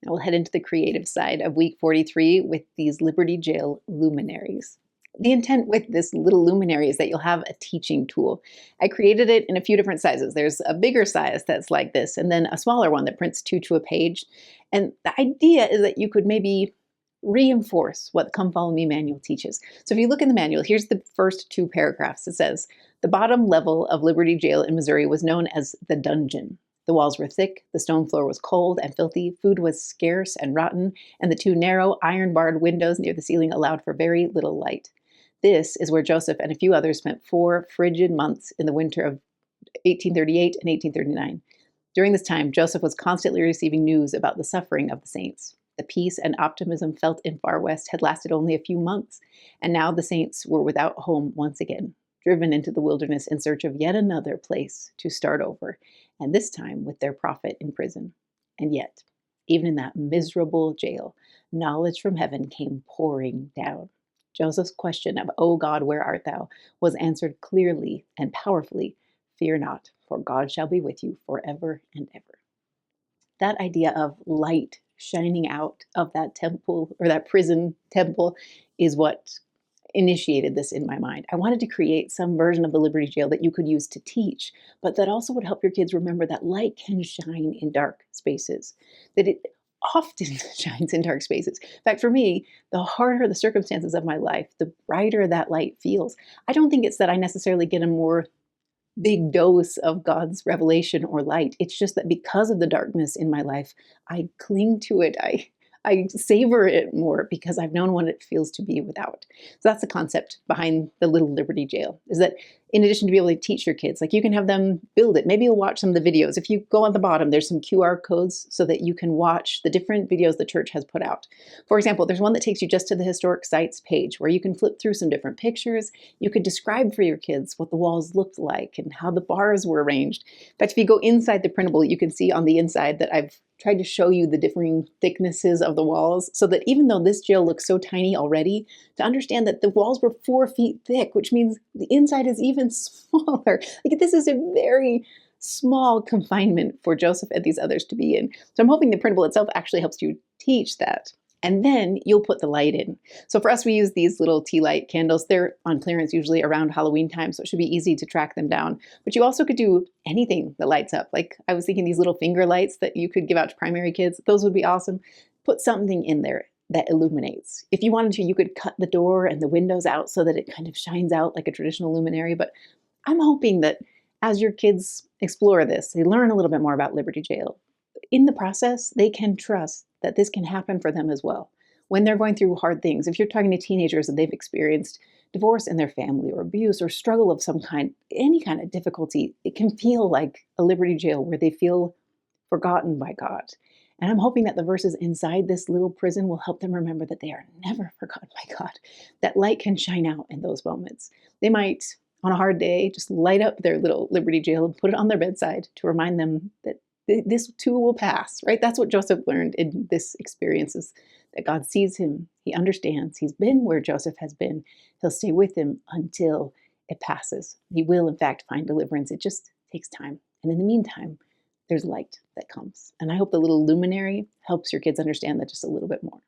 Now we'll head into the creative side of week 43 with these Liberty Jail luminaries. The intent with this little luminary is that you'll have a teaching tool. I created it in a few different sizes. There's a bigger size that's like this, and then a smaller one that prints two to a page. And the idea is that you could maybe reinforce what the Come Follow Me manual teaches. So if you look in the manual, here's the first two paragraphs. It says, the bottom level of Liberty Jail in Missouri was known as the dungeon. The walls were thick, the stone floor was cold and filthy, food was scarce and rotten, and the two narrow, iron-barred windows near the ceiling allowed for very little light. This is where Joseph and a few others spent 4 frigid months in the winter of 1838 and 1839. During this time, Joseph was constantly receiving news about the suffering of the saints. The peace and optimism felt in Far West had lasted only a few months, and now the saints were without home once again, driven into the wilderness in search of yet another place to start over, and this time with their prophet in prison. And yet, even in that miserable jail, knowledge from heaven came pouring down. Joseph's question of, "O God, where art thou?" was answered clearly and powerfully, "Fear not, for God shall be with you forever and ever." That idea of light shining out of that temple or that prison temple is what initiated this in my mind. I wanted to create some version of the Liberty Jail that you could use to teach, but that also would help your kids remember that light can shine in dark spaces, that it often shines in dark spaces. In fact, for me, the harder the circumstances of my life, the brighter that light feels. I don't think it's that I necessarily get a more big dose of God's revelation or light. It's just that because of the darkness in my life, I cling to it. I savor it more because I've known what it feels to be without. So that's the concept behind the Little Liberty Jail, is that in addition to be able to teach your kids, like you can have them build it. Maybe you'll watch some of the videos. If you go on the bottom, there's some QR codes so that you can watch the different videos the church has put out. For example, there's one that takes you just to the historic sites page where you can flip through some different pictures. You could describe for your kids what the walls looked like and how the bars were arranged. In fact, if you go inside the printable, you can see on the inside that I've tried to show you the differing thicknesses of the walls so that even though this jail looks so tiny already, to understand that the walls were 4 feet thick, which means the inside is even smaller. Like this is a very small confinement for Joseph and these others to be in. So I'm hoping the printable itself actually helps you teach that. And then you'll put the light in. So for us, we use these little tea light candles. They're on clearance usually around Halloween time, so it should be easy to track them down. But you also could do anything that lights up. Like I was thinking these little finger lights that you could give out to primary kids. Those would be awesome. Put something in there that illuminates. If you wanted to, you could cut the door and the windows out so that it kind of shines out like a traditional luminary. But I'm hoping that as your kids explore this, they learn a little bit more about Liberty Jail. In the process, they can trust that this can happen for them as well. When they're going through hard things, if you're talking to teenagers and they've experienced divorce in their family or abuse or struggle of some kind, any kind of difficulty, it can feel like a Liberty Jail where they feel forgotten by God. And I'm hoping that the verses inside this little prison will help them remember that they are never forgotten by God, that light can shine out in those moments. They might, on a hard day, just light up their little Liberty Jail and put it on their bedside to remind them that this too will pass, right? That's what Joseph learned in this experience, is that God sees him, he understands, he's been where Joseph has been, he'll stay with him until it passes. He will, in fact, find deliverance. It just takes time. And in the meantime, there's light that comes. And I hope the little luminary helps your kids understand that just a little bit more.